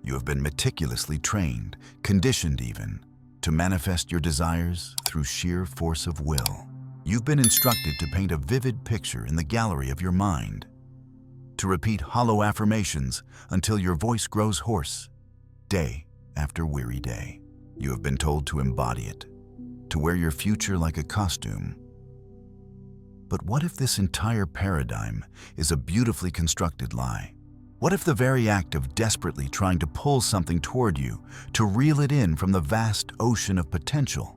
You have been meticulously trained, conditioned even, to manifest your desires through sheer force of will. You've been instructed to paint a vivid picture in the gallery of your mind, to repeat hollow affirmations until your voice grows hoarse, day after weary day. You have been told to embody it, to wear your future like a costume. But what if this entire paradigm is a beautifully constructed lie? What if the very act of desperately trying to pull something toward you, to reel it in from the vast ocean of potential,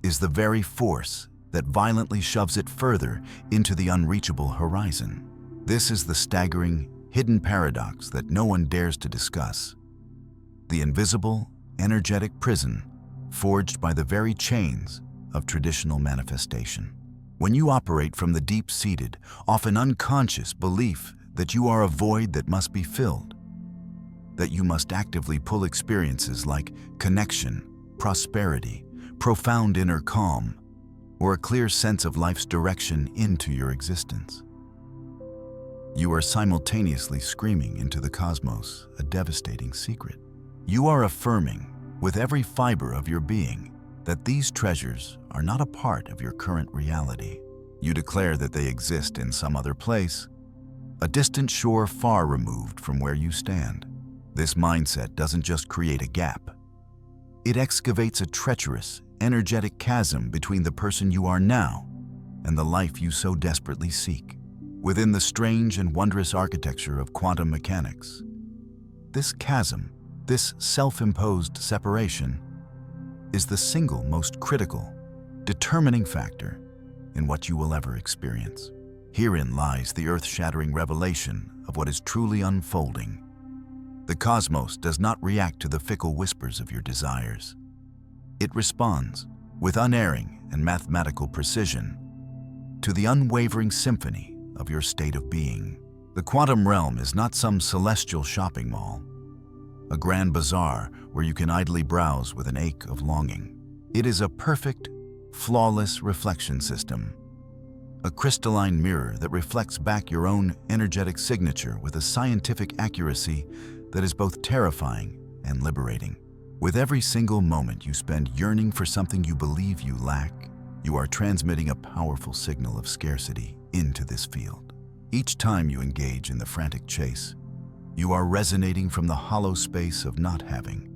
is the very force that violently shoves it further into the unreachable horizon? This is the staggering, hidden paradox that no one dares to discuss. The invisible, energetic prison forged by the very chains of traditional manifestation. When you operate from the deep-seated, often unconscious belief that you are a void that must be filled, that you must actively pull experiences like connection, prosperity, profound inner calm, or a clear sense of life's direction into your existence. You are simultaneously screaming into the cosmos a devastating secret. You are affirming, with every fiber of your being, that these treasures are not a part of your current reality. You declare that they exist in some other place, a distant shore far removed from where you stand. This mindset doesn't just create a gap. It excavates a treacherous, energetic chasm between the person you are now and the life you so desperately seek. Within the strange and wondrous architecture of quantum mechanics, this chasm, this self-imposed separation, is the single most critical, determining factor in what you will ever experience. Herein lies the earth-shattering revelation of what is truly unfolding. The cosmos does not react to the fickle whispers of your desires. It responds, with unerring and mathematical precision, to the unwavering symphony of your state of being. The quantum realm is not some celestial shopping mall, a grand bazaar where you can idly browse with an ache of longing. It is a perfect, flawless reflection system, a crystalline mirror that reflects back your own energetic signature with a scientific accuracy that is both terrifying and liberating. With every single moment you spend yearning for something you believe you lack, you are transmitting a powerful signal of scarcity into this field. Each time you engage in the frantic chase, you are resonating from the hollow space of not having,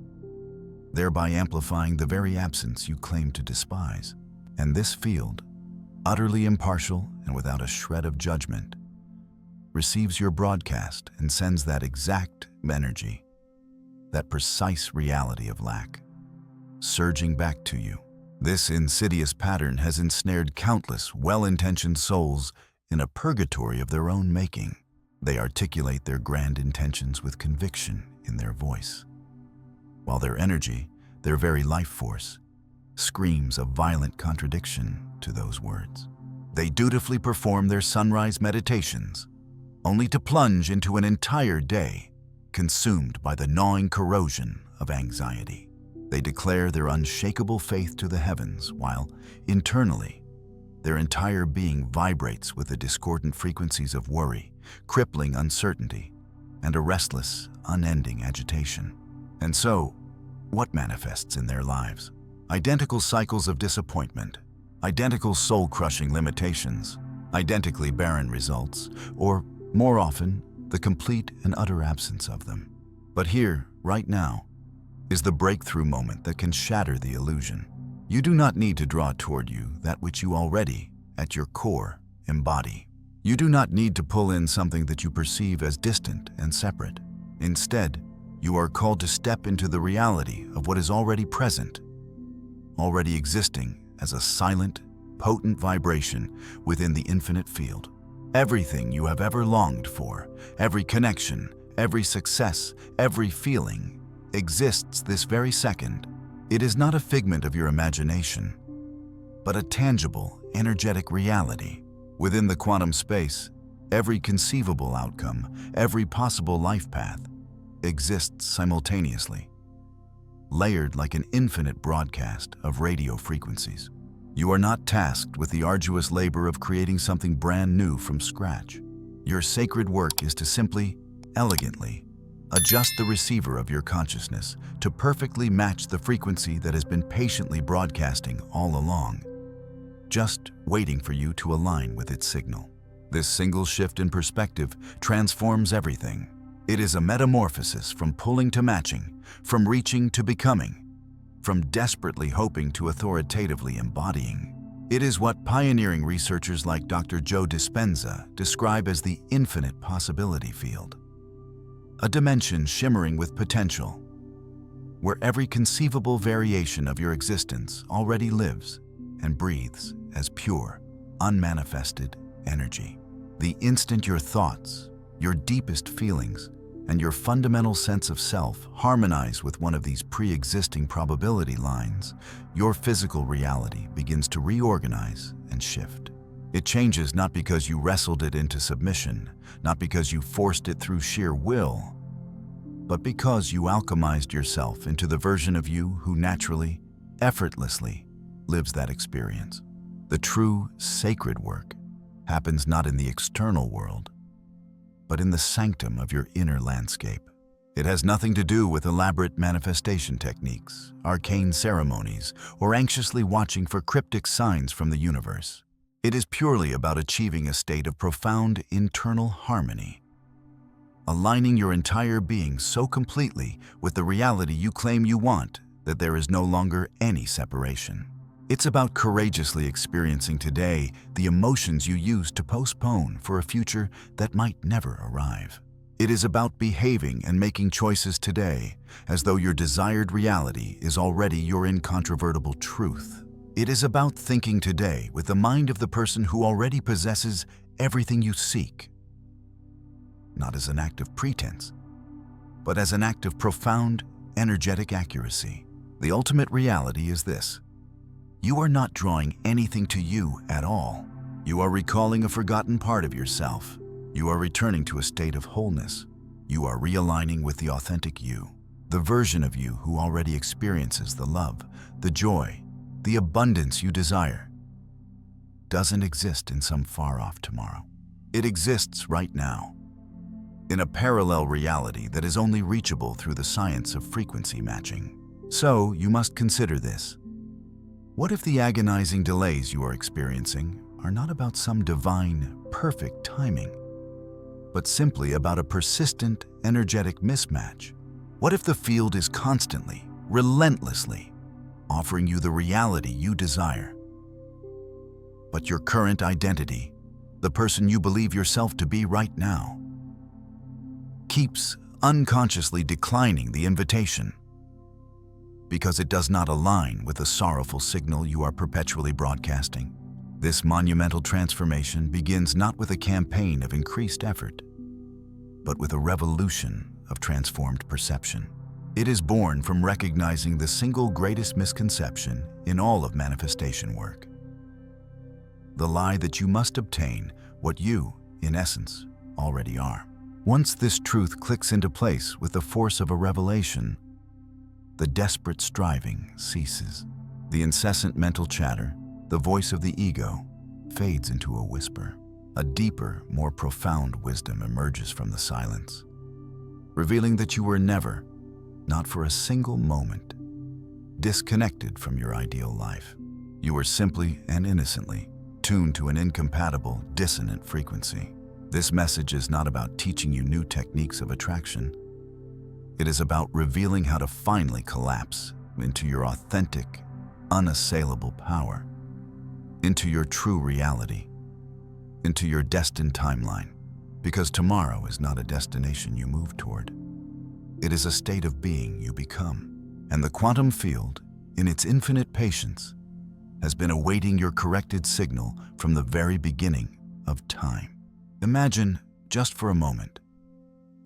thereby amplifying the very absence you claim to despise. And this field, utterly impartial and without a shred of judgment, receives your broadcast and sends that exact energy, that precise reality of lack, surging back to you. This insidious pattern has ensnared countless well-intentioned souls in a purgatory of their own making. They articulate their grand intentions with conviction in their voice, while their energy, their very life force, screams a violent contradiction to those words. They dutifully perform their sunrise meditations, only to plunge into an entire day consumed by the gnawing corrosion of anxiety. They declare their unshakable faith to the heavens, while internally, their entire being vibrates with the discordant frequencies of worry, crippling uncertainty, and a restless, unending agitation. And so, what manifests in their lives? Identical cycles of disappointment, identical soul-crushing limitations, identically barren results, or, more often, the complete and utter absence of them. But here, right now, is the breakthrough moment that can shatter the illusion. You do not need to draw toward you that which you already, at your core, embody. You do not need to pull in something that you perceive as distant and separate. Instead, you are called to step into the reality of what is already present, already existing as a silent, potent vibration within the infinite field. Everything you have ever longed for, every connection, every success, every feeling, exists this very second. It is not a figment of your imagination, but a tangible, energetic reality. Within the quantum space, every conceivable outcome, every possible life path, exists simultaneously, layered like an infinite broadcast of radio frequencies. You are not tasked with the arduous labor of creating something brand new from scratch. Your sacred work is to simply, elegantly, Adjust the receiver of your consciousness to perfectly match the frequency that has been patiently broadcasting all along, just waiting for you to align with its signal. This single shift in perspective transforms everything. It is a metamorphosis from pulling to matching, from reaching to becoming, from desperately hoping to authoritatively embodying. It is what pioneering researchers like Dr. Joe Dispenza describe as the infinite possibility field. A dimension shimmering with potential, where every conceivable variation of your existence already lives and breathes as pure, unmanifested energy. The instant your thoughts, your deepest feelings, and your fundamental sense of self harmonize with one of these pre-existing probability lines, your physical reality begins to reorganize and shift. It changes not because you wrestled it into submission, not because you forced it through sheer will, but because you alchemized yourself into the version of you who naturally, effortlessly lives that experience. The true, sacred work happens not in the external world, but in the sanctum of your inner landscape. It has nothing to do with elaborate manifestation techniques, arcane ceremonies, or anxiously watching for cryptic signs from the universe. It is purely about achieving a state of profound internal harmony, aligning your entire being so completely with the reality you claim you want that there is no longer any separation. It's about courageously experiencing today the emotions you used to postpone for a future that might never arrive. It is about behaving and making choices today as though your desired reality is already your incontrovertible truth. It is about thinking today with the mind of the person who already possesses everything you seek, not as an act of pretense, but as an act of profound, energetic accuracy. The ultimate reality is this: you are not drawing anything to you at all. You are recalling a forgotten part of yourself. You are returning to a state of wholeness. You are realigning with the authentic you, the version of you who already experiences the love, the joy, the abundance you desire. Doesn't exist in some far-off tomorrow. It exists right now, in a parallel reality that is only reachable through the science of frequency matching. So, you must consider this. What if the agonizing delays you are experiencing are not about some divine, perfect timing, but simply about a persistent, energetic mismatch? What if the field is constantly, relentlessly offering you the reality you desire, but your current identity, the person you believe yourself to be right now, keeps unconsciously declining the invitation because it does not align with the sorrowful signal you are perpetually broadcasting? This monumental transformation begins not with a campaign of increased effort, but with a revolution of transformed perception. It is born from recognizing the single greatest misconception in all of manifestation work: the lie that you must obtain what you, in essence, already are. Once this truth clicks into place with the force of a revelation, the desperate striving ceases. The incessant mental chatter, the voice of the ego, fades into a whisper. A deeper, more profound wisdom emerges from the silence, revealing that you were never, not for a single moment, disconnected from your ideal life. You were simply and innocently tuned to an incompatible, dissonant frequency. This message is not about teaching you new techniques of attraction. It is about revealing how to finally collapse into your authentic, unassailable power, into your true reality, into your destined timeline. Because tomorrow is not a destination you move toward. It is a state of being you become. And the quantum field, in its infinite patience, has been awaiting your corrected signal from the very beginning of time. Imagine, just for a moment,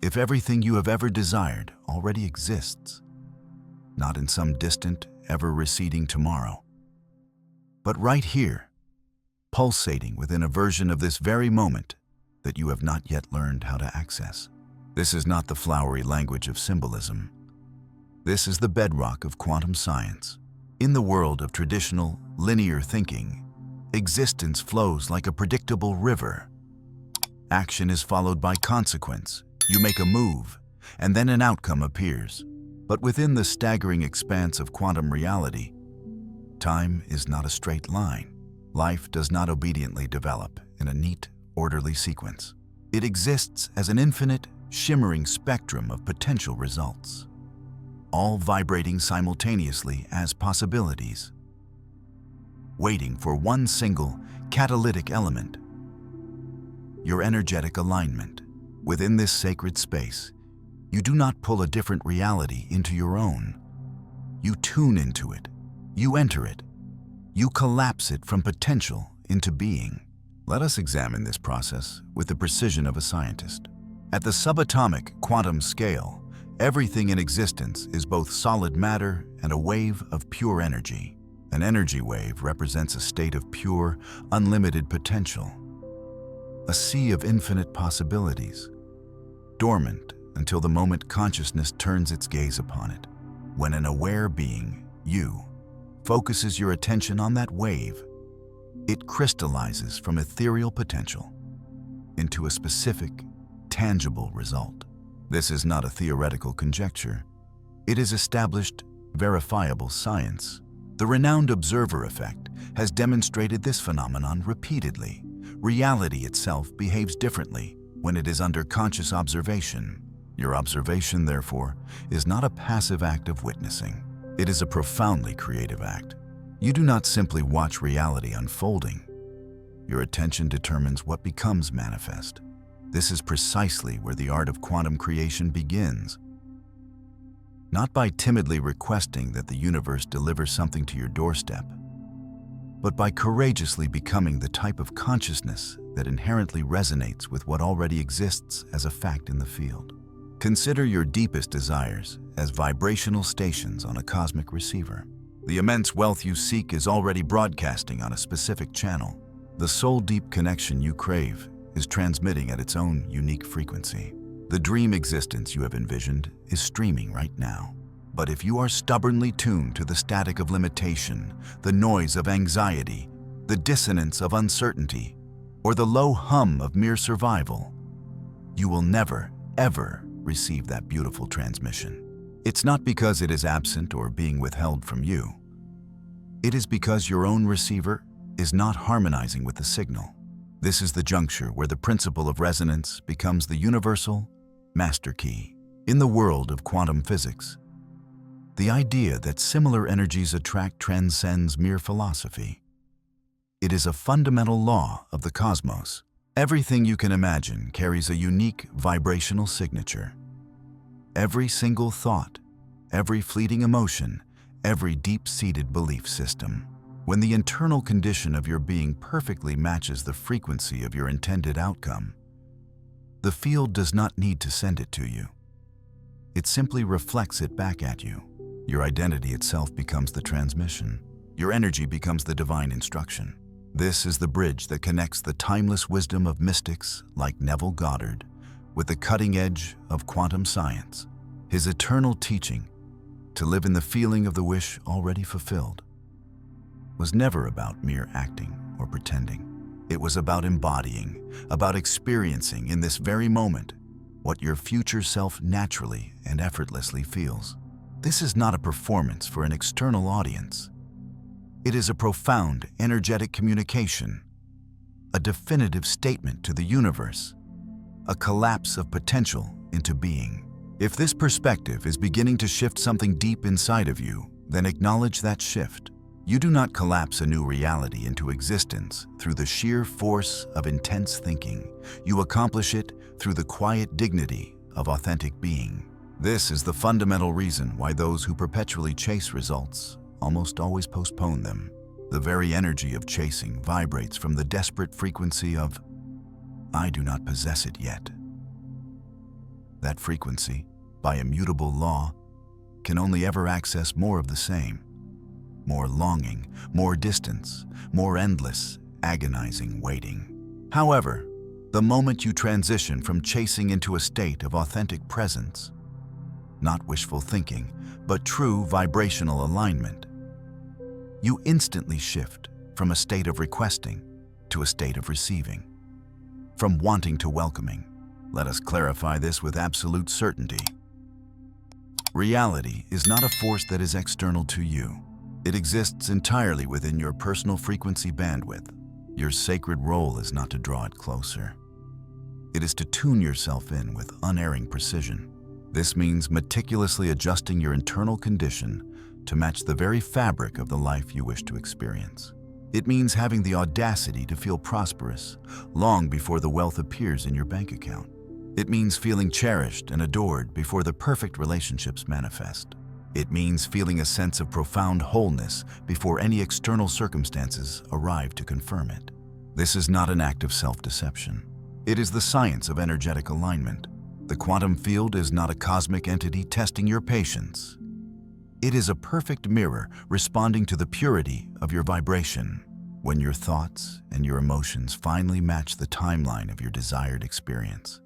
if everything you have ever desired already exists, not in some distant, ever-receding tomorrow, but right here, pulsating within a version of this very moment that you have not yet learned how to access. This is not the flowery language of symbolism. This is the bedrock of quantum science. In the world of traditional, linear thinking, existence flows like a predictable river. Action is followed by consequence. You make a move, and then an outcome appears. But within the staggering expanse of quantum reality, time is not a straight line. Life does not obediently develop in a neat, orderly sequence. It exists as an infinite, shimmering spectrum of potential results, all vibrating simultaneously as possibilities, waiting for one single catalytic element: your energetic alignment. Within this sacred space, you do not pull a different reality into your own. You tune into it. You enter it. You collapse it from potential into being. Let us examine this process with the precision of a scientist. At the subatomic quantum scale, everything in existence is both solid matter and a wave of pure energy. An energy wave represents a state of pure, unlimited potential, a sea of infinite possibilities, dormant until the moment consciousness turns its gaze upon it. When an aware being, you, focuses your attention on that wave, it crystallizes from ethereal potential into a specific, tangible result. This is not a theoretical conjecture. It is established, verifiable science. The renowned observer effect has demonstrated this phenomenon repeatedly. Reality itself behaves differently when it is under conscious observation. Your observation, therefore, is not a passive act of witnessing. It is a profoundly creative act. You do not simply watch reality unfolding. Your attention determines what becomes manifest. This is precisely where the art of quantum creation begins. Not by timidly requesting that the universe deliver something to your doorstep, but by courageously becoming the type of consciousness that inherently resonates with what already exists as a fact in the field. Consider your deepest desires as vibrational stations on a cosmic receiver. The immense wealth you seek is already broadcasting on a specific channel. The soul-deep connection you crave is transmitting at its own unique frequency. The dream existence you have envisioned is streaming right now. But if you are stubbornly tuned to the static of limitation, the noise of anxiety, the dissonance of uncertainty, or the low hum of mere survival, you will never, ever receive that beautiful transmission. It's not because it is absent or being withheld from you. It is because your own receiver is not harmonizing with the signal. This is the juncture where the principle of resonance becomes the universal master key. In the world of quantum physics, the idea that similar energies attract transcends mere philosophy. It is a fundamental law of the cosmos. Everything you can imagine carries a unique vibrational signature. Every single thought, every fleeting emotion, every deep-seated belief system. When the internal condition of your being perfectly matches the frequency of your intended outcome, the field does not need to send it to you. It simply reflects it back at you. Your identity itself becomes the transmission. Your energy becomes the divine instruction. This is the bridge that connects the timeless wisdom of mystics like Neville Goddard with the cutting edge of quantum science. His eternal teaching, to live in the feeling of the wish already fulfilled, was never about mere acting or pretending. It was about embodying, about experiencing in this very moment what your future self naturally and effortlessly feels. This is not a performance for an external audience. It is a profound, energetic communication, a definitive statement to the universe, a collapse of potential into being. If this perspective is beginning to shift something deep inside of you, then acknowledge that shift. You do not collapse a new reality into existence through the sheer force of intense thinking. You accomplish it through the quiet dignity of authentic being. This is the fundamental reason why those who perpetually chase results almost always postpone them. The very energy of chasing vibrates from the desperate frequency of, "I do not possess it yet." That frequency, by immutable law, can only ever access more of the same. More longing, more distance, more endless, agonizing waiting. However, the moment you transition from chasing into a state of authentic presence, not wishful thinking, but true vibrational alignment, you instantly shift from a state of requesting to a state of receiving, from wanting to welcoming. Let us clarify this with absolute certainty. Reality is not a force that is external to you. It exists entirely within your personal frequency bandwidth. Your sacred role is not to draw it closer. It is to tune yourself in with unerring precision. This means meticulously adjusting your internal condition to match the very fabric of the life you wish to experience. It means having the audacity to feel prosperous long before the wealth appears in your bank account. It means feeling cherished and adored before the perfect relationships manifest. It means feeling a sense of profound wholeness before any external circumstances arrive to confirm it. This is not an act of self-deception. It is the science of energetic alignment. The quantum field is not a cosmic entity testing your patience. It is a perfect mirror responding to the purity of your vibration. When your thoughts and your emotions finally match the timeline of your desired experience,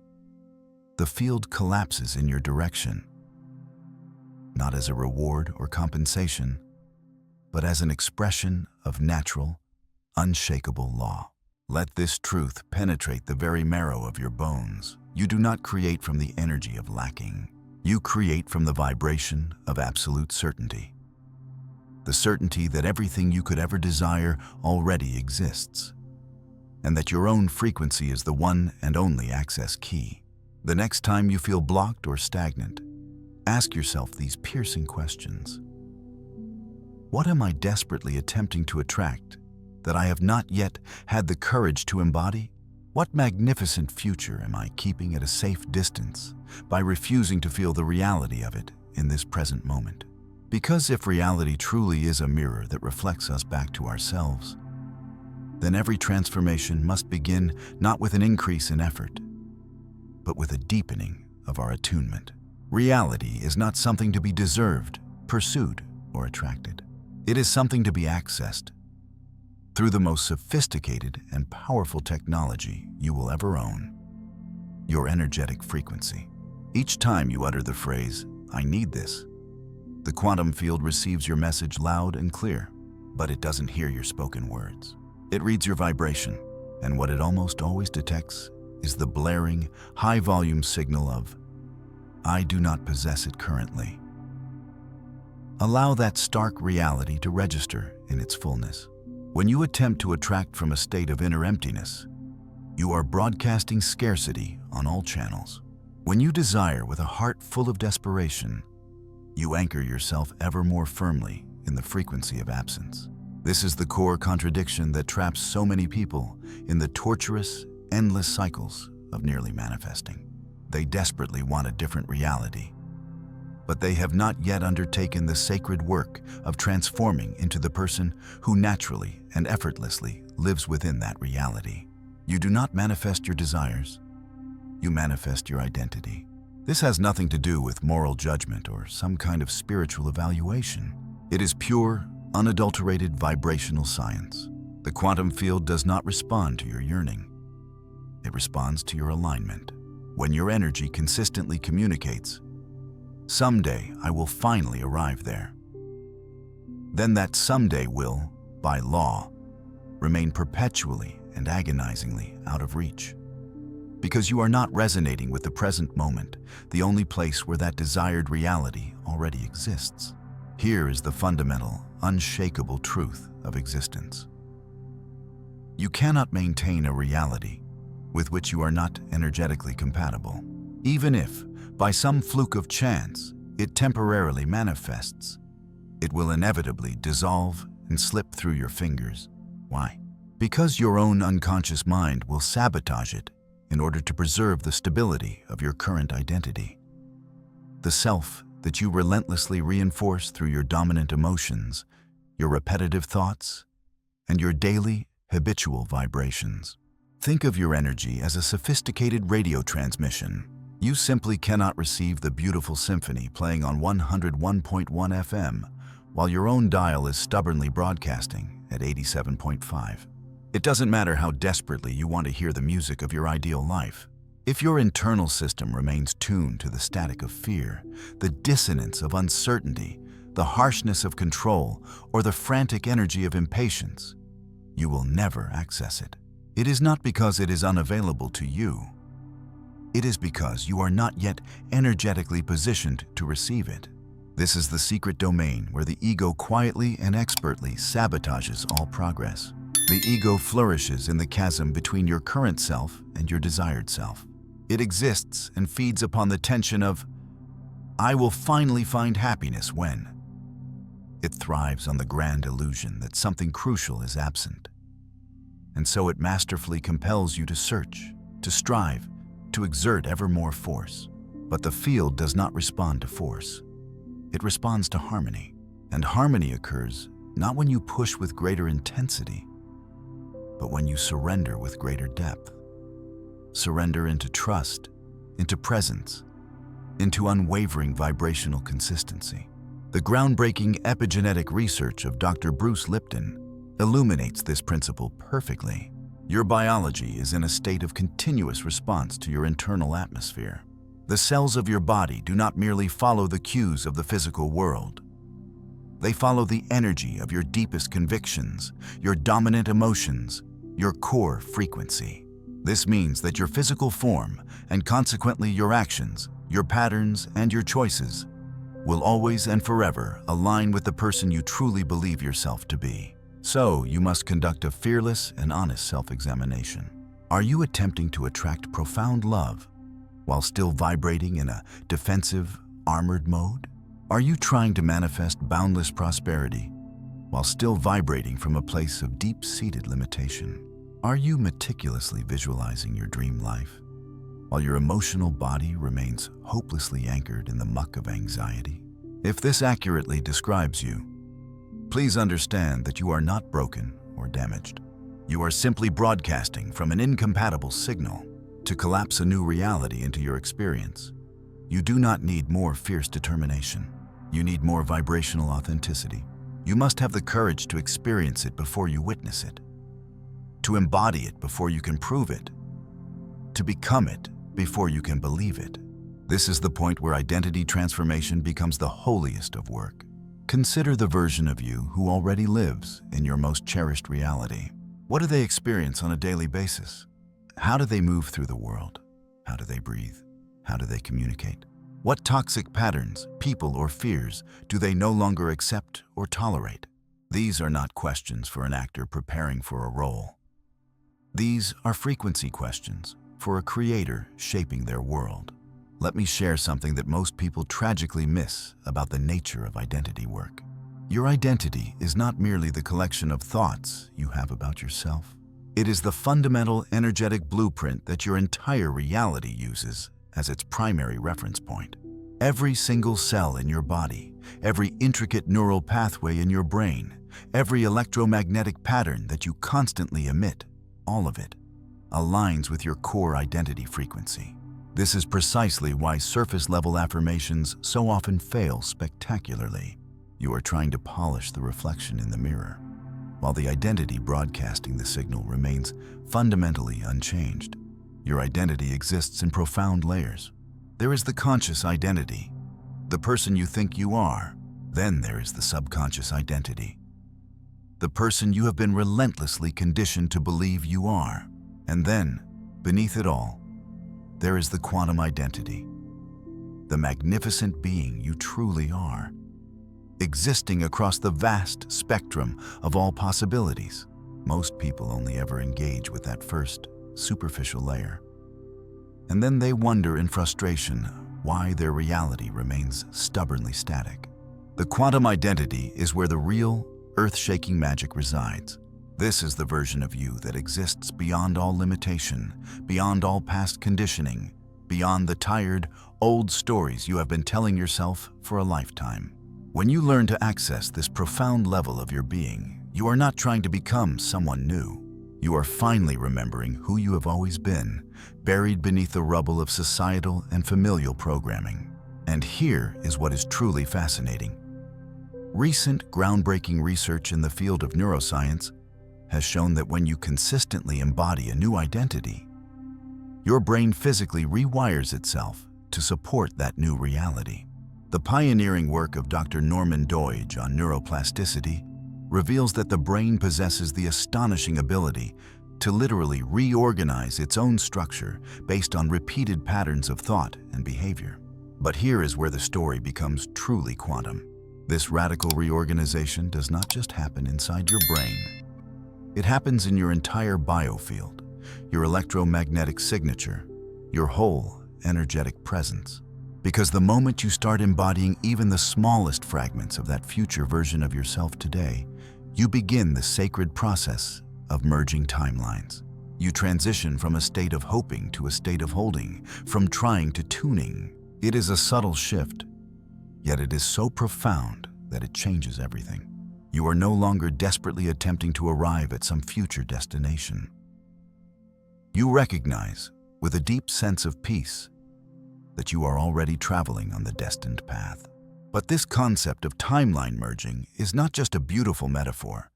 the field collapses in your direction, not as a reward or compensation, but as an expression of natural, unshakable law. Let this truth penetrate the very marrow of your bones. You do not create from the energy of lacking. You create from the vibration of absolute certainty. The certainty that everything you could ever desire already exists, and that your own frequency is the one and only access key. The next time you feel blocked or stagnant, ask yourself these piercing questions. What am I desperately attempting to attract that I have not yet had the courage to embody? What magnificent future am I keeping at a safe distance by refusing to feel the reality of it in this present moment? Because if reality truly is a mirror that reflects us back to ourselves, then every transformation must begin not with an increase in effort, but with a deepening of our attunement. Reality is not something to be deserved, pursued, or attracted. It is something to be accessed through the most sophisticated and powerful technology you will ever own: your energetic frequency. Each time you utter the phrase, "I need this," the quantum field receives your message loud and clear, but it doesn't hear your spoken words. It reads your vibration, and what it almost always detects is the blaring, high-volume signal of, "I do not possess it currently." Allow that stark reality to register in its fullness. When you attempt to attract from a state of inner emptiness, you are broadcasting scarcity on all channels. When you desire with a heart full of desperation, you anchor yourself ever more firmly in the frequency of absence. This is the core contradiction that traps so many people in the torturous, endless cycles of nearly manifesting. They desperately want a different reality, but they have not yet undertaken the sacred work of transforming into the person who naturally and effortlessly lives within that reality. You do not manifest your desires, you manifest your identity. This has nothing to do with moral judgment or some kind of spiritual evaluation. It is pure, unadulterated vibrational science. The quantum field does not respond to your yearning. It responds to your alignment. When your energy consistently communicates, "Someday I will finally arrive there," then that someday will, by law, remain perpetually and agonizingly out of reach. Because you are not resonating with the present moment, the only place where that desired reality already exists. Here is the fundamental, unshakable truth of existence. You cannot maintain a reality with which you are not energetically compatible. Even if, by some fluke of chance, it temporarily manifests, it will inevitably dissolve and slip through your fingers. Why? Because your own unconscious mind will sabotage it in order to preserve the stability of your current identity. The self that you relentlessly reinforce through your dominant emotions, your repetitive thoughts, and your daily, habitual vibrations. Think of your energy as a sophisticated radio transmission. You simply cannot receive the beautiful symphony playing on 101.1 FM, while your own dial is stubbornly broadcasting at 87.5. It doesn't matter how desperately you want to hear the music of your ideal life. If your internal system remains tuned to the static of fear, the dissonance of uncertainty, the harshness of control, or the frantic energy of impatience, you will never access it. It is not because it is unavailable to you. It is because you are not yet energetically positioned to receive it. This is the secret domain where the ego quietly and expertly sabotages all progress. The ego flourishes in the chasm between your current self and your desired self. It exists and feeds upon the tension of, "I will finally find happiness when." It thrives on the grand illusion that something crucial is absent. And so it masterfully compels you to search, to strive, to exert ever more force. But the field does not respond to force. It responds to harmony. And harmony occurs not when you push with greater intensity, but when you surrender with greater depth. Surrender into trust, into presence, into unwavering vibrational consistency. The groundbreaking epigenetic research of Dr. Bruce Lipton illuminates this principle perfectly. Your biology is in a state of continuous response to your internal atmosphere. The cells of your body do not merely follow the cues of the physical world. They follow the energy of your deepest convictions, your dominant emotions, your core frequency. This means that your physical form, and consequently your actions, your patterns, and your choices, will always and forever align with the person you truly believe yourself to be. So, you must conduct a fearless and honest self-examination. Are you attempting to attract profound love while still vibrating in a defensive, armored mode? Are you trying to manifest boundless prosperity while still vibrating from a place of deep-seated limitation? Are you meticulously visualizing your dream life while your emotional body remains hopelessly anchored in the muck of anxiety? If this accurately describes you, please understand that you are not broken or damaged. You are simply broadcasting from an incompatible signal to collapse a new reality into your experience. You do not need more fierce determination. You need more vibrational authenticity. You must have the courage to experience it before you witness it, to embody it before you can prove it, to become it before you can believe it. This is the point where identity transformation becomes the holiest of work. Consider the version of you who already lives in your most cherished reality. What do they experience on a daily basis? How do they move through the world? How do they breathe? How do they communicate? What toxic patterns, people, or fears do they no longer accept or tolerate? These are not questions for an actor preparing for a role. These are frequency questions for a creator shaping their world. Let me share something that most people tragically miss about the nature of identity work. Your identity is not merely the collection of thoughts you have about yourself. It is the fundamental energetic blueprint that your entire reality uses as its primary reference point. Every single cell in your body, every intricate neural pathway in your brain, every electromagnetic pattern that you constantly emit, all of it aligns with your core identity frequency. This is precisely why surface-level affirmations so often fail spectacularly. You are trying to polish the reflection in the mirror, while the identity broadcasting the signal remains fundamentally unchanged. Your identity exists in profound layers. There is the conscious identity, the person you think you are. Then there is the subconscious identity, the person you have been relentlessly conditioned to believe you are. And then, beneath it all, there is the quantum identity, the magnificent being you truly are, existing across the vast spectrum of all possibilities. Most people only ever engage with that first, superficial layer. And then they wonder in frustration why their reality remains stubbornly static. The quantum identity is where the real, earth-shaking magic resides. This is the version of you that exists beyond all limitation, beyond all past conditioning, beyond the tired, old stories you have been telling yourself for a lifetime. When you learn to access this profound level of your being, you are not trying to become someone new. You are finally remembering who you have always been, buried beneath the rubble of societal and familial programming. And here is what is truly fascinating. Recent groundbreaking research in the field of neuroscience has shown that when you consistently embody a new identity, your brain physically rewires itself to support that new reality. The pioneering work of Dr. Norman Doidge on neuroplasticity reveals that the brain possesses the astonishing ability to literally reorganize its own structure based on repeated patterns of thought and behavior. But here is where the story becomes truly quantum. This radical reorganization does not just happen inside your brain. It happens in your entire biofield, your electromagnetic signature, your whole energetic presence. Because the moment you start embodying even the smallest fragments of that future version of yourself today, you begin the sacred process of merging timelines. You transition from a state of hoping to a state of holding, from trying to tuning. It is a subtle shift, yet it is so profound that it changes everything. You are no longer desperately attempting to arrive at some future destination. You recognize, with a deep sense of peace, that you are already traveling on the destined path. But this concept of timeline merging is not just a beautiful metaphor.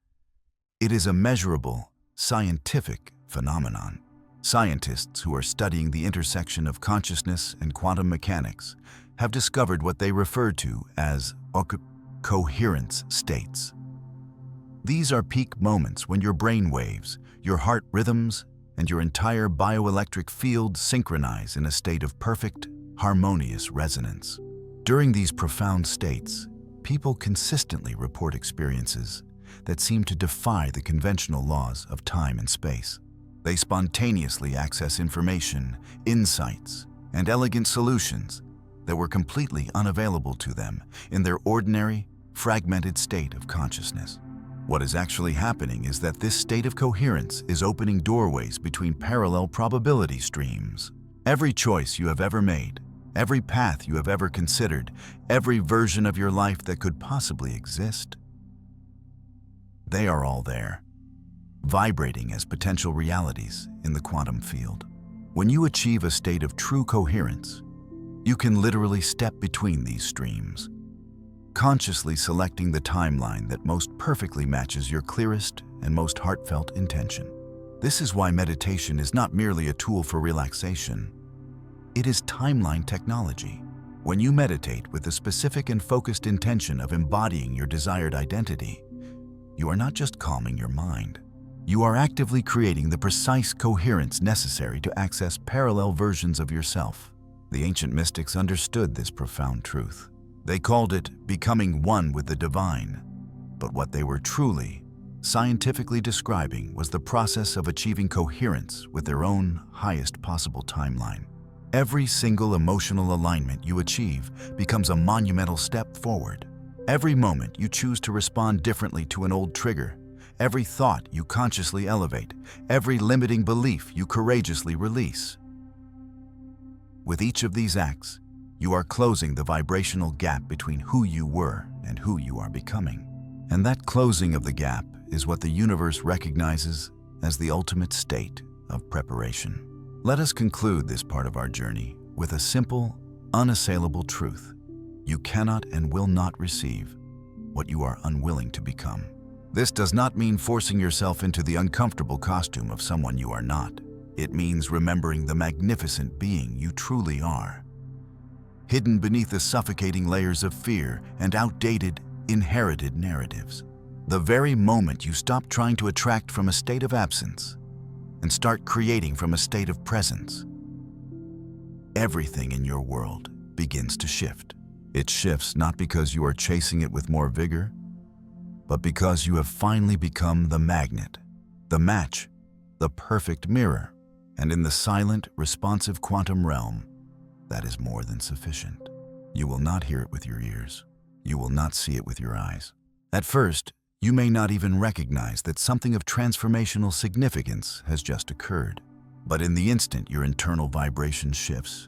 It is a measurable, scientific phenomenon. Scientists who are studying the intersection of consciousness and quantum mechanics have discovered what they refer to as coherence states. These are peak moments when your brain waves, your heart rhythms, and your entire bioelectric field synchronize in a state of perfect, harmonious resonance. During these profound states, people consistently report experiences that seem to defy the conventional laws of time and space. They spontaneously access information, insights, and elegant solutions that were completely unavailable to them in their ordinary, fragmented state of consciousness. What is actually happening is that this state of coherence is opening doorways between parallel probability streams. Every choice you have ever made, every path you have ever considered, every version of your life that could possibly exist, they are all there, vibrating as potential realities in the quantum field. When you achieve a state of true coherence, you can literally step between these streams, consciously selecting the timeline that most perfectly matches your clearest and most heartfelt intention. This is why meditation is not merely a tool for relaxation. It is timeline technology. When you meditate with the specific and focused intention of embodying your desired identity, you are not just calming your mind. You are actively creating the precise coherence necessary to access parallel versions of yourself. The ancient mystics understood this profound truth. They called it becoming one with the divine. But what they were truly, scientifically describing was the process of achieving coherence with their own highest possible timeline. Every single emotional alignment you achieve becomes a monumental step forward. Every moment you choose to respond differently to an old trigger, every thought you consciously elevate, every limiting belief you courageously release. With each of these acts, you are closing the vibrational gap between who you were and who you are becoming. And that closing of the gap is what the universe recognizes as the ultimate state of preparation. Let us conclude this part of our journey with a simple, unassailable truth. You cannot and will not receive what you are unwilling to become. This does not mean forcing yourself into the uncomfortable costume of someone you are not. It means remembering the magnificent being you truly are, hidden beneath the suffocating layers of fear and outdated, inherited narratives. The very moment you stop trying to attract from a state of absence and start creating from a state of presence, everything in your world begins to shift. It shifts not because you are chasing it with more vigor, but because you have finally become the magnet, the match, the perfect mirror, and in the silent, responsive quantum realm, that is more than sufficient. You will not hear it with your ears. You will not see it with your eyes. At first, you may not even recognize that something of transformational significance has just occurred. But in the instant your internal vibration shifts,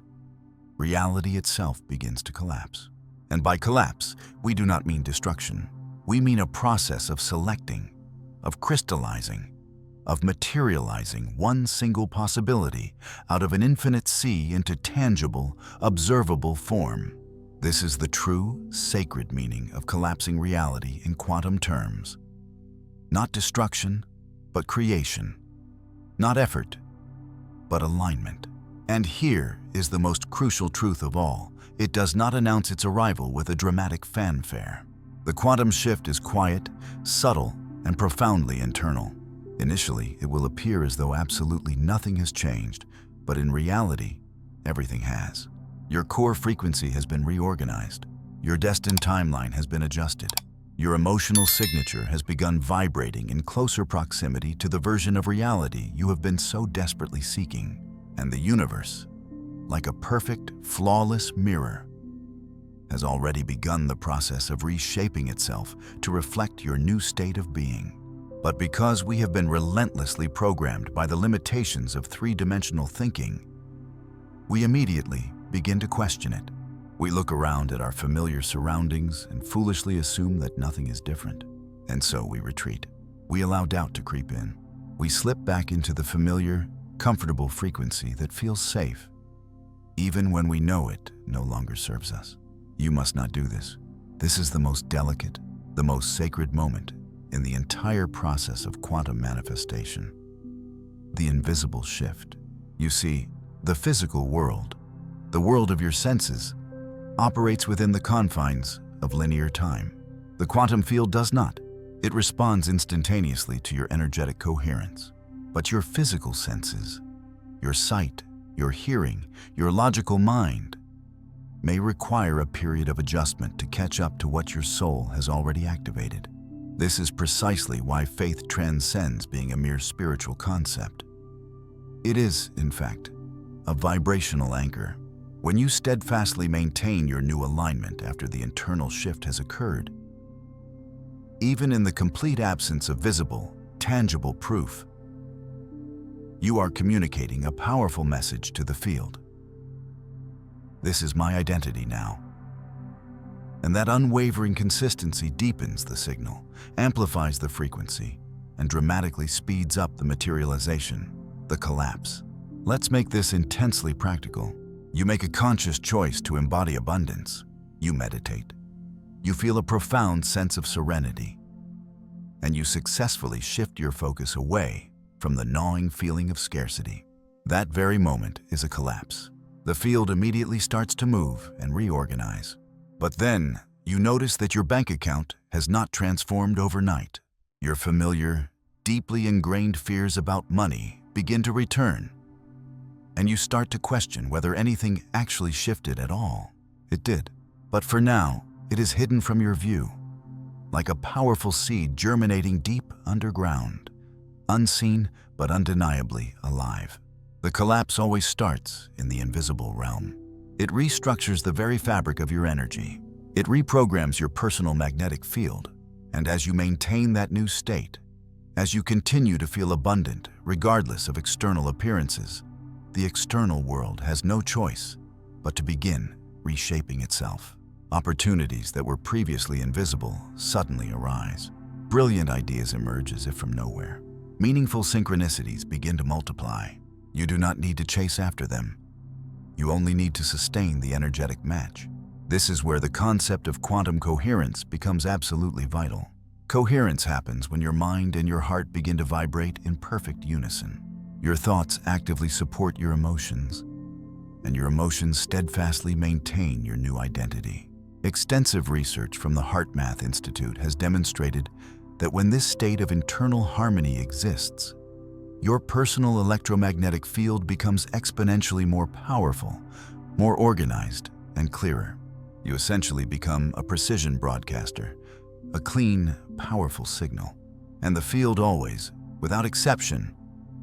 reality itself begins to collapse. And by collapse, we do not mean destruction. We mean a process of selecting, of crystallizing, of materializing one single possibility out of an infinite sea into tangible, observable form. This is the true, sacred meaning of collapsing reality in quantum terms. Not destruction, but creation. Not effort, but alignment. And here is the most crucial truth of all. It does not announce its arrival with a dramatic fanfare. The quantum shift is quiet, subtle, and profoundly internal. Initially, it will appear as though absolutely nothing has changed, but in reality, everything has. Your core frequency has been reorganized. Your destined timeline has been adjusted. Your emotional signature has begun vibrating in closer proximity to the version of reality you have been so desperately seeking. And the universe, like a perfect, flawless mirror, has already begun the process of reshaping itself to reflect your new state of being. But because we have been relentlessly programmed by the limitations of three-dimensional thinking, we immediately begin to question it. We look around at our familiar surroundings and foolishly assume that nothing is different. And so we retreat. We allow doubt to creep in. We slip back into the familiar, comfortable frequency that feels safe, even when we know it no longer serves us. You must not do this. This is the most delicate, the most sacred moment in the entire process of quantum manifestation. The invisible shift. You see, the physical world, the world of your senses, operates within the confines of linear time. The quantum field does not. It responds instantaneously to your energetic coherence. But your physical senses, your sight, your hearing, your logical mind, may require a period of adjustment to catch up to what your soul has already activated. This is precisely why faith transcends being a mere spiritual concept. It is, in fact, a vibrational anchor. When you steadfastly maintain your new alignment after the internal shift has occurred, even in the complete absence of visible, tangible proof, you are communicating a powerful message to the field. This is my identity now. And that unwavering consistency deepens the signal, amplifies the frequency, and dramatically speeds up the materialization, the collapse. Let's make this intensely practical. You make a conscious choice to embody abundance. You meditate. You feel a profound sense of serenity. And you successfully shift your focus away from the gnawing feeling of scarcity. That very moment is a collapse. The field immediately starts to move and reorganize. But then, you notice that your bank account has not transformed overnight. Your familiar, deeply ingrained fears about money begin to return, and you start to question whether anything actually shifted at all. It did, but for now, it is hidden from your view, like a powerful seed germinating deep underground, unseen but undeniably alive. The collapse always starts in the invisible realm. It restructures the very fabric of your energy. It reprograms your personal magnetic field. And as you maintain that new state, as you continue to feel abundant regardless of external appearances, the external world has no choice but to begin reshaping itself. Opportunities that were previously invisible suddenly arise. Brilliant ideas emerge as if from nowhere. Meaningful synchronicities begin to multiply. You do not need to chase after them. You only need to sustain the energetic match. This is where the concept of quantum coherence becomes absolutely vital. Coherence happens when your mind and your heart begin to vibrate in perfect unison. Your thoughts actively support your emotions, and your emotions steadfastly maintain your new identity. Extensive research from the HeartMath Institute has demonstrated that when this state of internal harmony exists, your personal electromagnetic field becomes exponentially more powerful, more organized, and clearer. You essentially become a precision broadcaster, a clean, powerful signal. And the field always, without exception,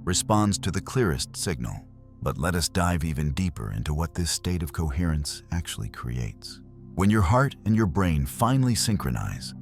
responds to the clearest signal. But let us dive even deeper into what this state of coherence actually creates. When your heart and your brain finally synchronize,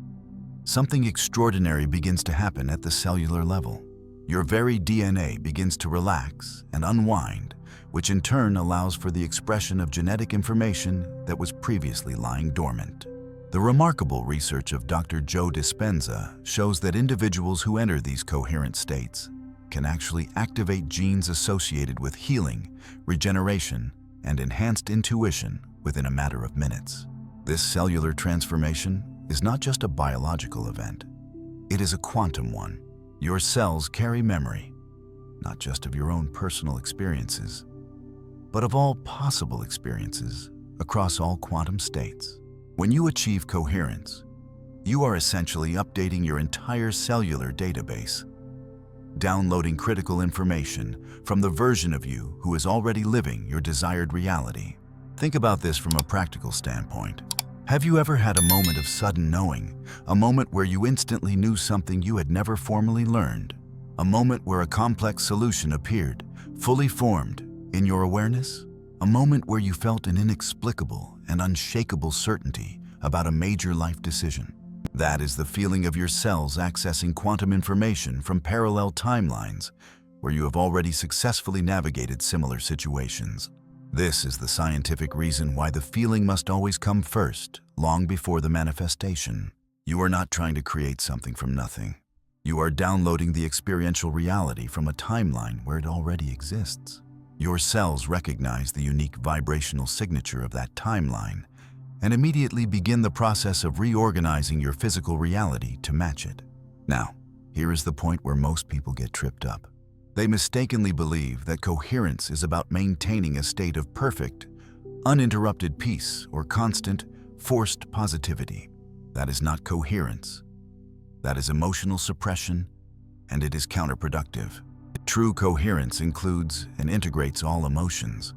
something extraordinary begins to happen at the cellular level. Your very DNA begins to relax and unwind, which in turn allows for the expression of genetic information that was previously lying dormant. The remarkable research of Dr. Joe Dispenza shows that individuals who enter these coherent states can actually activate genes associated with healing, regeneration, and enhanced intuition within a matter of minutes. This cellular transformation is not just a biological event, it is a quantum one. Your cells carry memory, not just of your own personal experiences, but of all possible experiences across all quantum states. When you achieve coherence, you are essentially updating your entire cellular database. downloading critical information from the version of you who is already living your desired reality. Think about this from a practical standpoint. Have you ever had a moment of sudden knowing, a moment where you instantly knew something you had never formally learned? A moment where a complex solution appeared, fully formed, in your awareness? A moment where you felt an inexplicable and unshakable certainty about a major life decision? That is the feeling of your cells accessing quantum information from parallel timelines where you have already successfully navigated similar situations. This is the scientific reason why the feeling must always come first, long before the manifestation. You are not trying to create something from nothing. You are downloading the experiential reality from a timeline where it already exists. Your cells recognize the unique vibrational signature of that timeline and immediately begin the process of reorganizing your physical reality to match it. Now, here is the point where most people get tripped up. They mistakenly believe that coherence is about maintaining a state of perfect, uninterrupted peace or constant, forced positivity. That is not coherence. That is emotional suppression, and it is counterproductive. True coherence includes and integrates all emotions,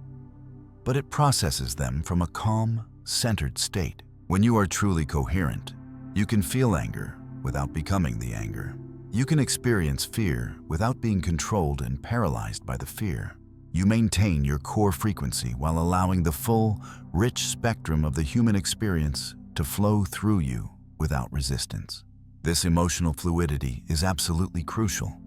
but it processes them from a calm, centered state. When you are truly coherent, you can feel anger without becoming the anger. You can experience fear without being controlled and paralyzed by the fear. You maintain your core frequency while allowing the full, rich spectrum of the human experience to flow through you without resistance. This emotional fluidity is absolutely crucial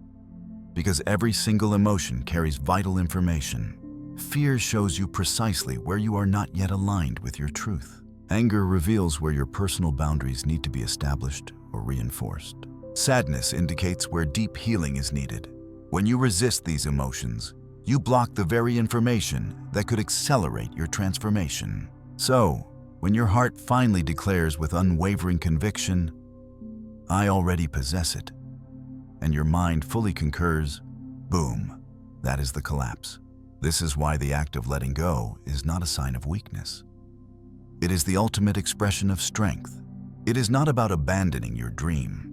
because every single emotion carries vital information. Fear shows you precisely where you are not yet aligned with your truth. Anger reveals where your personal boundaries need to be established or reinforced. Sadness indicates where deep healing is needed. When you resist these emotions, you block the very information that could accelerate your transformation. So, when your heart finally declares with unwavering conviction, "I already possess it," and your mind fully concurs, boom, that is the collapse. This is why the act of letting go is not a sign of weakness. It is the ultimate expression of strength. It is not about abandoning your dream.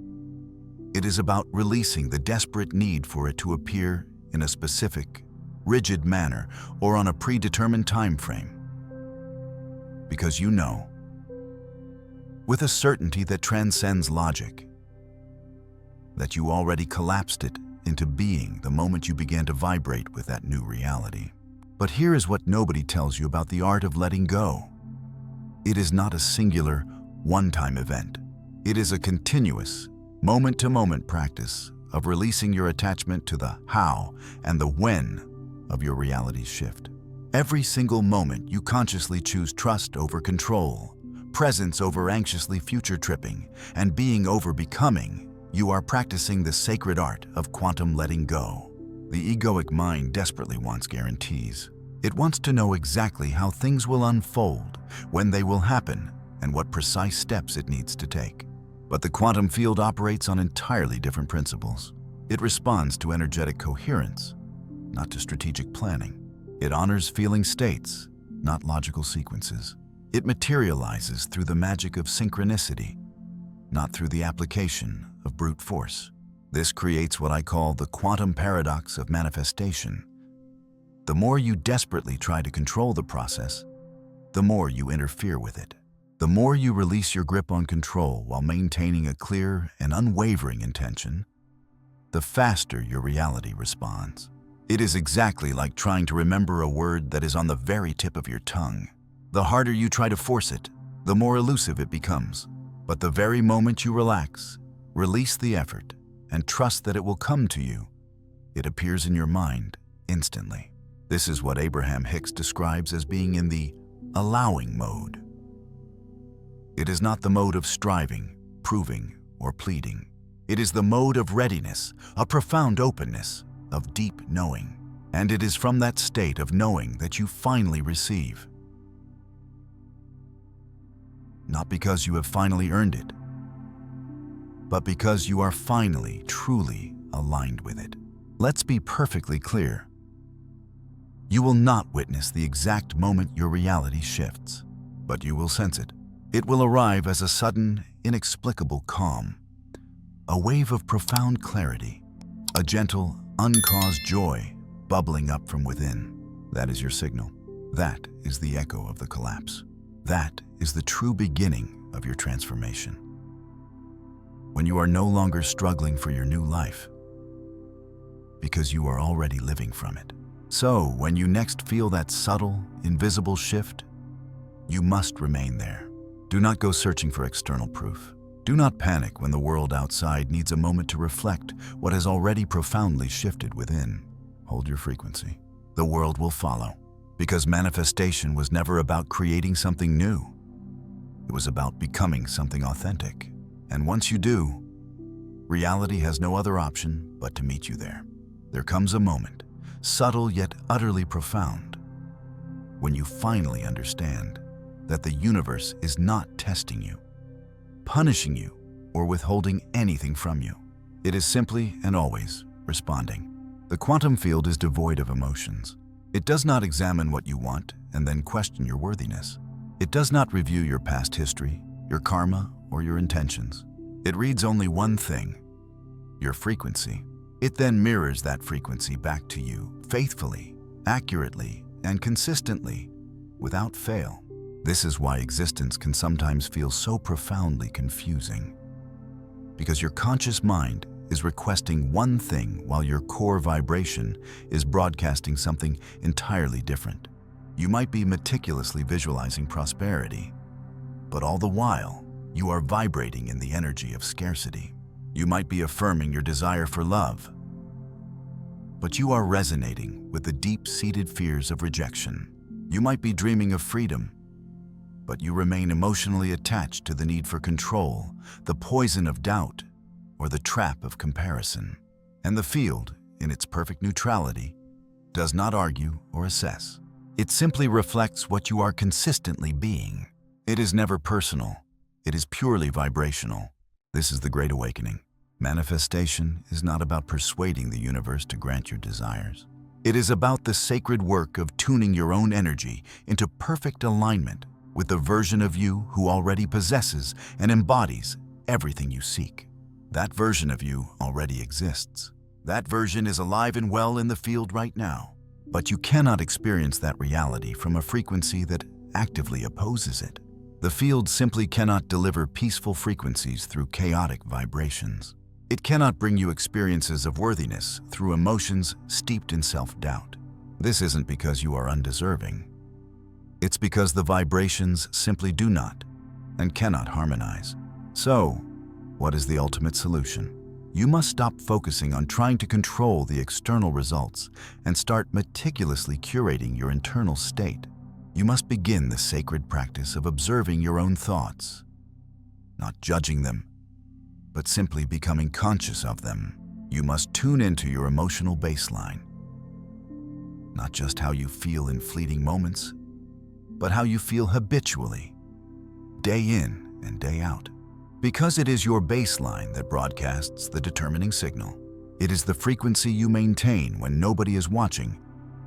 It is about releasing the desperate need for it to appear in a specific, rigid manner or on a predetermined time frame. Because you know, with a certainty that transcends logic, that you already collapsed it into being the moment you began to vibrate with that new reality. But here is what nobody tells you about the art of letting go. It is not a singular, one-time event. It is a continuous, moment-to-moment practice of releasing your attachment to the how and the when of your reality's shift. Every single moment you consciously choose trust over control, presence over anxiously future tripping, and being over becoming, you are practicing the sacred art of quantum letting go. The egoic mind desperately wants guarantees. It wants to know exactly how things will unfold, when they will happen, and what precise steps it needs to take. But the quantum field operates on entirely different principles. It responds to energetic coherence, not to strategic planning. It honors feeling states, not logical sequences. It materializes through the magic of synchronicity, not through the application of brute force. This creates what I call the quantum paradox of manifestation. The more you desperately try to control the process, the more you interfere with it. The more you release your grip on control while maintaining a clear and unwavering intention, the faster your reality responds. It is exactly like trying to remember a word that is on the very tip of your tongue. The harder you try to force it, the more elusive it becomes. But the very moment you relax, release the effort, and trust that it will come to you, it appears in your mind instantly. This is what Abraham Hicks describes as being in the allowing mode. It is not the mode of striving, proving, or pleading. It is the mode of readiness, a profound openness, of deep knowing. And it is from that state of knowing that you finally receive. Not because you have finally earned it, but because you are finally, truly aligned with it. Let's be perfectly clear. You will not witness the exact moment your reality shifts, but you will sense it. It will arrive as a sudden, inexplicable calm, a wave of profound clarity, a gentle, uncaused joy bubbling up from within. That is your signal. That is the echo of the collapse. That is the true beginning of your transformation. When you are no longer struggling for your new life, because you are already living from it. So, when you next feel that subtle, invisible shift, you must remain there. Do not go searching for external proof. Do not panic when the world outside needs a moment to reflect what has already profoundly shifted within. Hold your frequency. The world will follow, because manifestation was never about creating something new. It was about becoming something authentic. And once you do, reality has no other option but to meet you there. There comes a moment, subtle yet utterly profound, when you finally understand that the universe is not testing you, punishing you, or withholding anything from you. It is simply and always responding. The quantum field is devoid of emotions. It does not examine what you want and then question your worthiness. It does not review your past history, your karma, or your intentions. It reads only one thing: your frequency. It then mirrors that frequency back to you faithfully, accurately, and consistently, without fail. This is why existence can sometimes feel so profoundly confusing. Because your conscious mind is requesting one thing while your core vibration is broadcasting something entirely different. You might be meticulously visualizing prosperity, but all the while, you are vibrating in the energy of scarcity. You might be affirming your desire for love, but you are resonating with the deep-seated fears of rejection. You might be dreaming of freedom, but you remain emotionally attached to the need for control, the poison of doubt, or the trap of comparison. And the field, in its perfect neutrality, does not argue or assess. It simply reflects what you are consistently being. It is never personal. It is purely vibrational. This is the Great Awakening. Manifestation is not about persuading the universe to grant your desires. It is about the sacred work of tuning your own energy into perfect alignment with the version of you who already possesses and embodies everything you seek. That version of you already exists. That version is alive and well in the field right now. But you cannot experience that reality from a frequency that actively opposes it. The field simply cannot deliver peaceful frequencies through chaotic vibrations. It cannot bring you experiences of worthiness through emotions steeped in self-doubt. This isn't because you are undeserving. It's because the vibrations simply do not and cannot harmonize. So, what is the ultimate solution? You must stop focusing on trying to control the external results and start meticulously curating your internal state. You must begin the sacred practice of observing your own thoughts, not judging them, but simply becoming conscious of them. You must tune into your emotional baseline, not just how you feel in fleeting moments, but how you feel habitually, day in and day out. Because it is your baseline that broadcasts the determining signal. It is the frequency you maintain when nobody is watching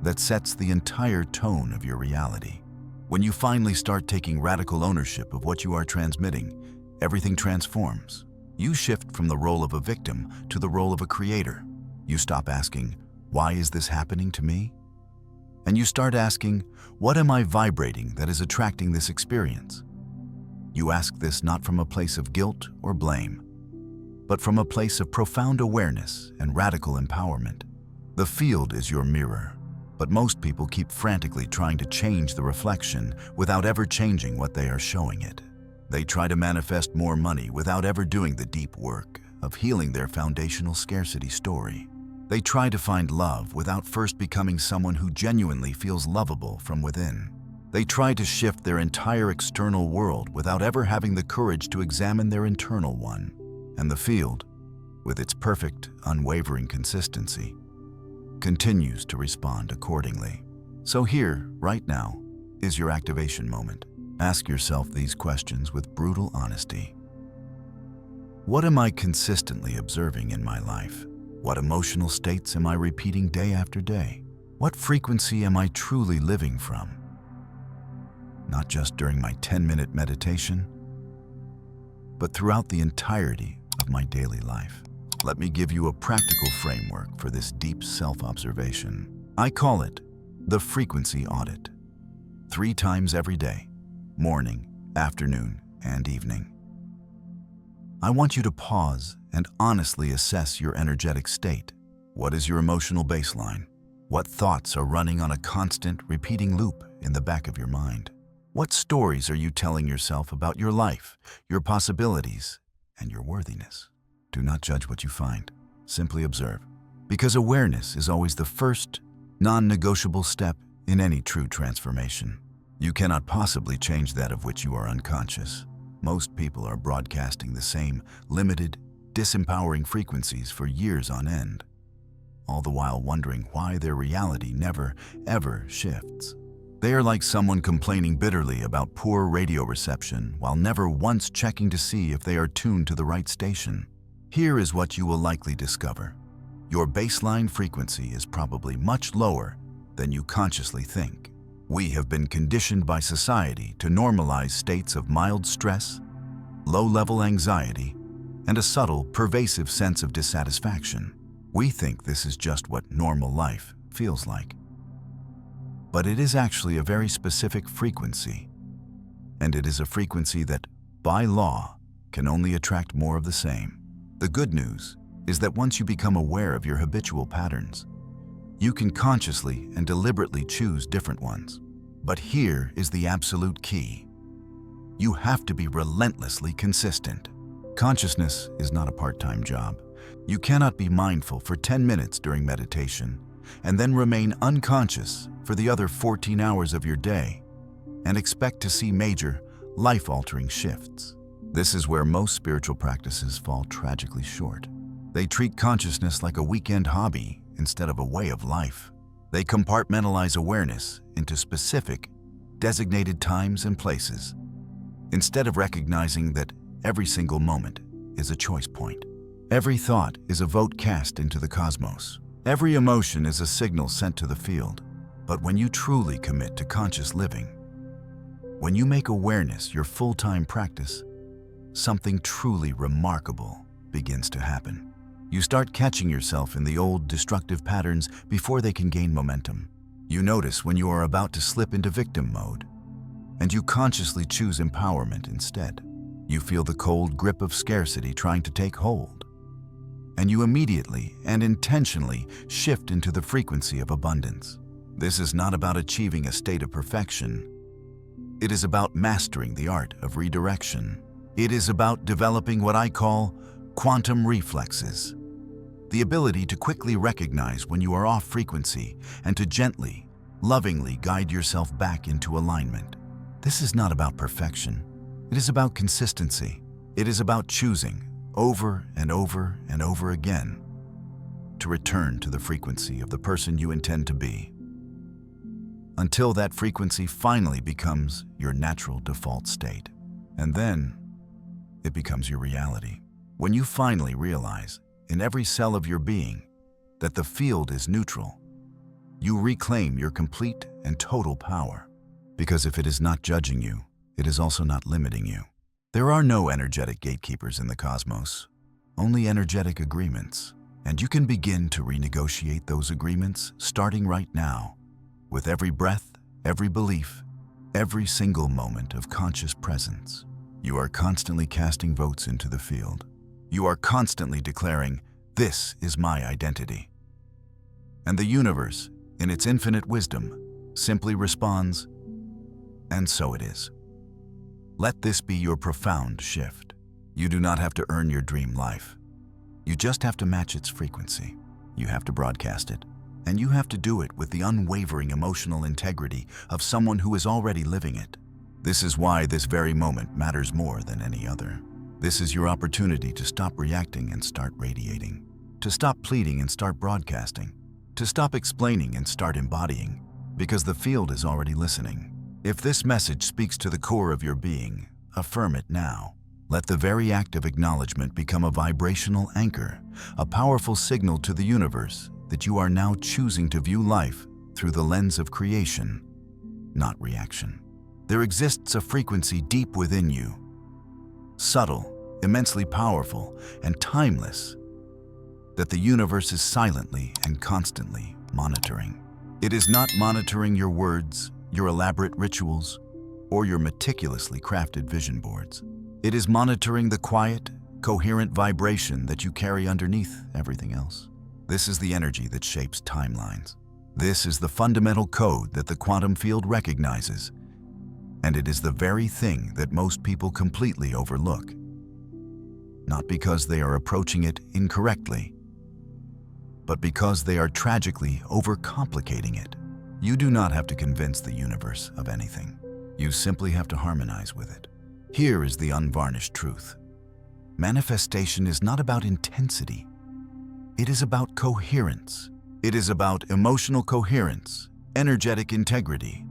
that sets the entire tone of your reality. When you finally start taking radical ownership of what you are transmitting, everything transforms. You shift from the role of a victim to the role of a creator. You stop asking, "Why is this happening to me?" And you start asking, "What am I vibrating that is attracting this experience?" You ask this not from a place of guilt or blame, but from a place of profound awareness and radical empowerment. The field is your mirror, but most people keep frantically trying to change the reflection without ever changing what they are showing it. They try to manifest more money without ever doing the deep work of healing their foundational scarcity story. They try to find love without first becoming someone who genuinely feels lovable from within. They try to shift their entire external world without ever having the courage to examine their internal one. And the field, with its perfect, unwavering consistency, continues to respond accordingly. So here, right now, is your activation moment. Ask yourself these questions with brutal honesty. What am I consistently observing in my life? What emotional states am I repeating day after day? What frequency am I truly living from? Not just during my 10-minute meditation, but throughout the entirety of my daily life. let me give you a practical framework for this deep self-observation. I call it the frequency audit. 3 times every day, morning, afternoon, and evening. I want you to pause and honestly assess your energetic state. What is your emotional baseline? What thoughts are running on a constant, repeating loop in the back of your mind? What stories are you telling yourself about your life, your possibilities, and your worthiness? Do not judge what you find. Simply observe. Because awareness is always the first, non-negotiable step in any true transformation. You cannot possibly change that of which you are unconscious. Most people are broadcasting the same limited, disempowering frequencies for years on end, all the while wondering why their reality never, ever shifts. They are like someone complaining bitterly about poor radio reception while never once checking to see if they are tuned to the right station. Here is what you will likely discover. Your baseline frequency is probably much lower than you consciously think. We have been conditioned by society to normalize states of mild stress, low-level anxiety, and a subtle, pervasive sense of dissatisfaction. We think this is just what normal life feels like. But it is actually a very specific frequency, and it is a frequency that, by law, can only attract more of the same. The good news is that once you become aware of your habitual patterns, you can consciously and deliberately choose different ones. But here is the absolute key. You have to be relentlessly consistent. Consciousness is not a part-time job. You cannot be mindful for 10 minutes during meditation and then remain unconscious for the other 14 hours of your day and expect to see major, life-altering shifts. This is where most spiritual practices fall tragically short. They treat consciousness like a weekend hobby instead of a way of life. They compartmentalize awareness into specific, designated times and places, instead of recognizing that every single moment is a choice point. Every thought is a vote cast into the cosmos. Every emotion is a signal sent to the field. But when you truly commit to conscious living, when you make awareness your full-time practice, something truly remarkable begins to happen. You start catching yourself in the old destructive patterns before they can gain momentum. You notice when you are about to slip into victim mode, and you consciously choose empowerment instead. You feel the cold grip of scarcity trying to take hold, and you immediately and intentionally shift into the frequency of abundance. This is not about achieving a state of perfection. It is about mastering the art of redirection. It is about developing what I call quantum reflexes, the ability to quickly recognize when you are off frequency and to gently, lovingly guide yourself back into alignment. This is not about perfection. It is about consistency. It is about choosing over and over and over again to return to the frequency of the person you intend to be, until that frequency finally becomes your natural default state. And then it becomes your reality. When you finally realize in every cell of your being that the field is neutral, you reclaim your complete and total power. Because if it is not judging you, it is also not limiting you. There are no energetic gatekeepers in the cosmos, only energetic agreements. And you can begin to renegotiate those agreements starting right now, with every breath, every belief, every single moment of conscious presence. You are constantly casting votes into the field. You are constantly declaring, "This is my identity." And the universe, in its infinite wisdom, simply responds, "And so it is." Let this be your profound shift. You do not have to earn your dream life. You just have to match its frequency. You have to broadcast it. And you have to do it with the unwavering emotional integrity of someone who is already living it. This is why this very moment matters more than any other. This is your opportunity to stop reacting and start radiating, to stop pleading and start broadcasting, to stop explaining and start embodying, because the field is already listening. If this message speaks to the core of your being, affirm it now. Let the very act of acknowledgement become a vibrational anchor, a powerful signal to the universe that you are now choosing to view life through the lens of creation, not reaction. There exists a frequency deep within you, subtle, immensely powerful, and timeless, that the universe is silently and constantly monitoring. It is not monitoring your words, your elaborate rituals, or your meticulously crafted vision boards. It is monitoring the quiet, coherent vibration that you carry underneath everything else. This is the energy that shapes timelines. This is the fundamental code that the quantum field recognizes, and it is the very thing that most people completely overlook. Not because they are approaching it incorrectly, but because they are tragically overcomplicating it. You do not have to convince the universe of anything. You simply have to harmonize with it. Here is the unvarnished truth. Manifestation is not about intensity. It is about coherence. It is about emotional coherence, energetic integrity,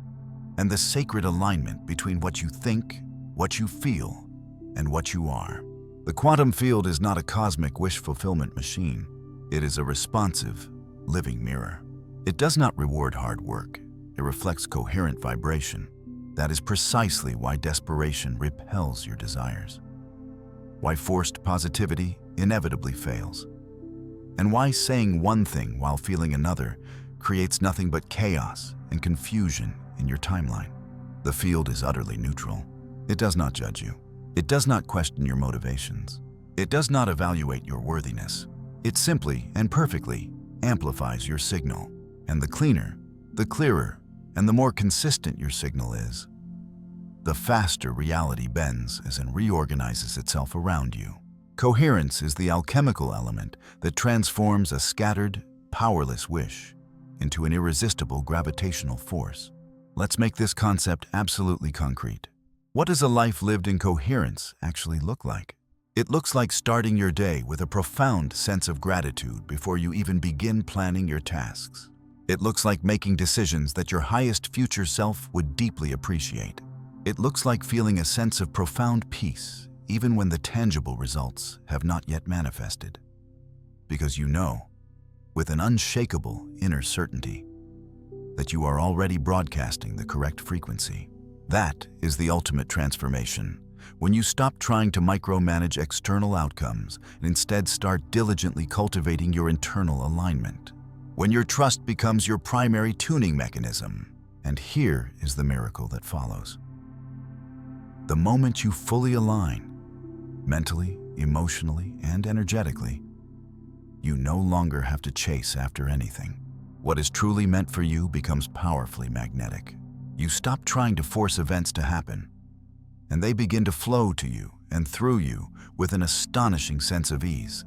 and the sacred alignment between what you think, what you feel, and what you are. The quantum field is not a cosmic wish fulfillment machine. It is a responsive, living mirror. It does not reward hard work. It reflects coherent vibration. That is precisely why desperation repels your desires, why forced positivity inevitably fails, and why saying one thing while feeling another creates nothing but chaos and confusion in your timeline. The field is utterly neutral. It does not judge you. It does not question your motivations. It does not evaluate your worthiness. It simply and perfectly amplifies your signal. And the cleaner, the clearer, and the more consistent your signal is, the faster reality bends as and reorganizes itself around you. Coherence is the alchemical element that transforms a scattered, powerless wish into an irresistible gravitational force. Let's make this concept absolutely concrete. What does a life lived in coherence actually look like? It looks like starting your day with a profound sense of gratitude before you even begin planning your tasks. It looks like making decisions that your highest future self would deeply appreciate. It looks like feeling a sense of profound peace, even when the tangible results have not yet manifested. Because you know, with an unshakable inner certainty, that you are already broadcasting the correct frequency. That is the ultimate transformation. When you stop trying to micromanage external outcomes and instead start diligently cultivating your internal alignment. When your trust becomes your primary tuning mechanism. And here is the miracle that follows. The moment you fully align, mentally, emotionally, and energetically, you no longer have to chase after anything. What is truly meant for you becomes powerfully magnetic. You stop trying to force events to happen, and they begin to flow to you and through you with an astonishing sense of ease.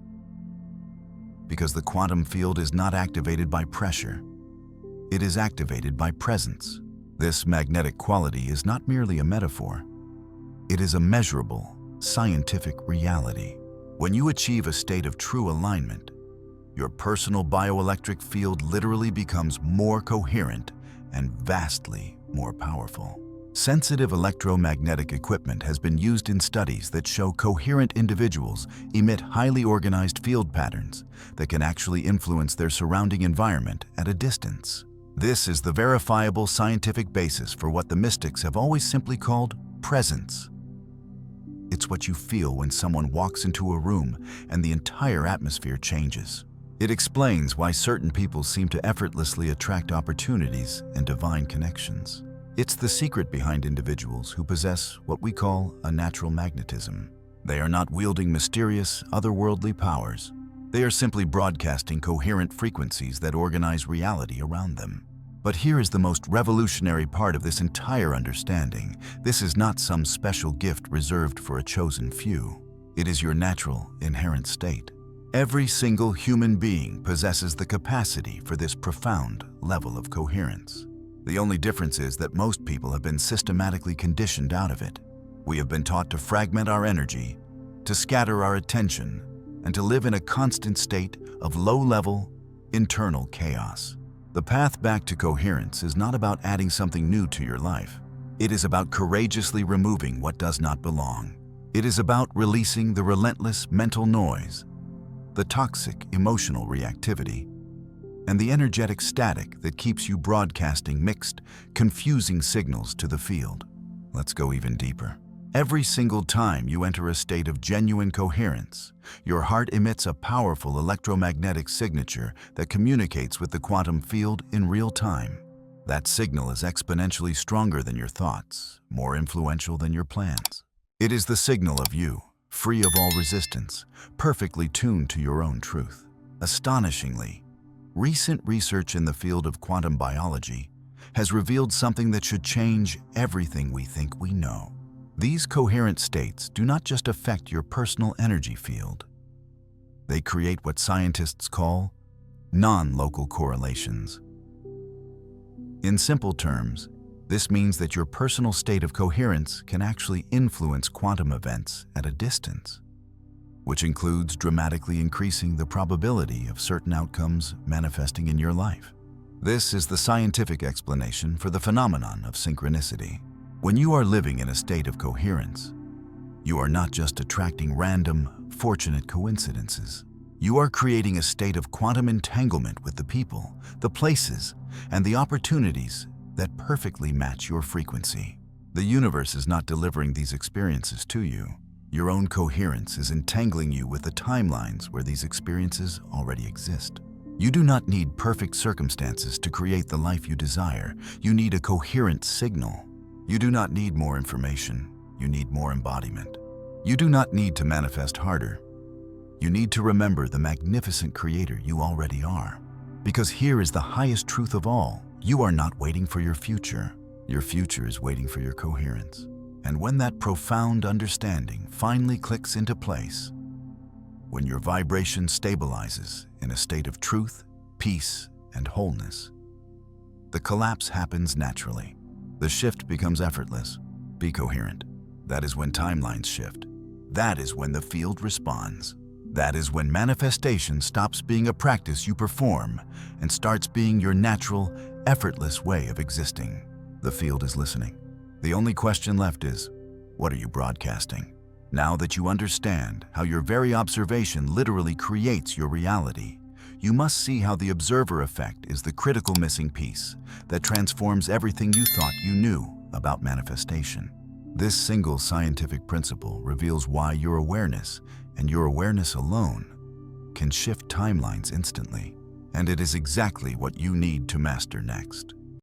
Because the quantum field is not activated by pressure, it is activated by presence. This magnetic quality is not merely a metaphor. It is a measurable, scientific reality. When you achieve a state of true alignment, your personal bioelectric field literally becomes more coherent and vastly more powerful. Sensitive electromagnetic equipment has been used in studies that show coherent individuals emit highly organized field patterns that can actually influence their surrounding environment at a distance. This is the verifiable scientific basis for what the mystics have always simply called presence. It's what you feel when someone walks into a room and the entire atmosphere changes. It explains why certain people seem to effortlessly attract opportunities and divine connections. It's the secret behind individuals who possess what we call a natural magnetism. They are not wielding mysterious, otherworldly powers. They are simply broadcasting coherent frequencies that organize reality around them. But here is the most revolutionary part of this entire understanding. This is not some special gift reserved for a chosen few. It is your natural, inherent state. Every single human being possesses the capacity for this profound level of coherence. The only difference is that most people have been systematically conditioned out of it. We have been taught to fragment our energy, to scatter our attention, and to live in a constant state of low-level, internal chaos. The path back to coherence is not about adding something new to your life. It is about courageously removing what does not belong. It is about releasing the relentless mental noise, the toxic emotional reactivity, and the energetic static that keeps you broadcasting mixed, confusing signals to the field. Let's go even deeper. Every single time you enter a state of genuine coherence, your heart emits a powerful electromagnetic signature that communicates with the quantum field in real time. That signal is exponentially stronger than your thoughts, more influential than your plans. It is the signal of you, free of all resistance, perfectly tuned to your own truth. Astonishingly, recent research in the field of quantum biology has revealed something that should change everything we think we know. These coherent states do not just affect your personal energy field. They create what scientists call non-local correlations. In simple terms, this means that your personal state of coherence can actually influence quantum events at a distance, which includes dramatically increasing the probability of certain outcomes manifesting in your life. This is the scientific explanation for the phenomenon of synchronicity. When you are living in a state of coherence, you are not just attracting random, fortunate coincidences. You are creating a state of quantum entanglement with the people, the places, and the opportunities that perfectly match your frequency. The universe is not delivering these experiences to you. Your own coherence is entangling you with the timelines where these experiences already exist. You do not need perfect circumstances to create the life you desire. You need a coherent signal. You do not need more information. You need more embodiment. You do not need to manifest harder. You need to remember the magnificent creator you already are. Because here is the highest truth of all. You are not waiting for your future. Your future is waiting for your coherence. And when that profound understanding finally clicks into place, when your vibration stabilizes in a state of truth, peace, and wholeness, the collapse happens naturally. The shift becomes effortless. Be coherent. That is when timelines shift. That is when the field responds. That is when manifestation stops being a practice you perform and starts being your natural, effortless way of existing. The field is listening. The only question left is, what are you broadcasting? Now that you understand how your very observation literally creates your reality, you must see how the observer effect is the critical missing piece that transforms everything you thought you knew about manifestation. This single scientific principle reveals why your awareness, and your awareness alone, can shift timelines instantly. And it is exactly what you need to master next.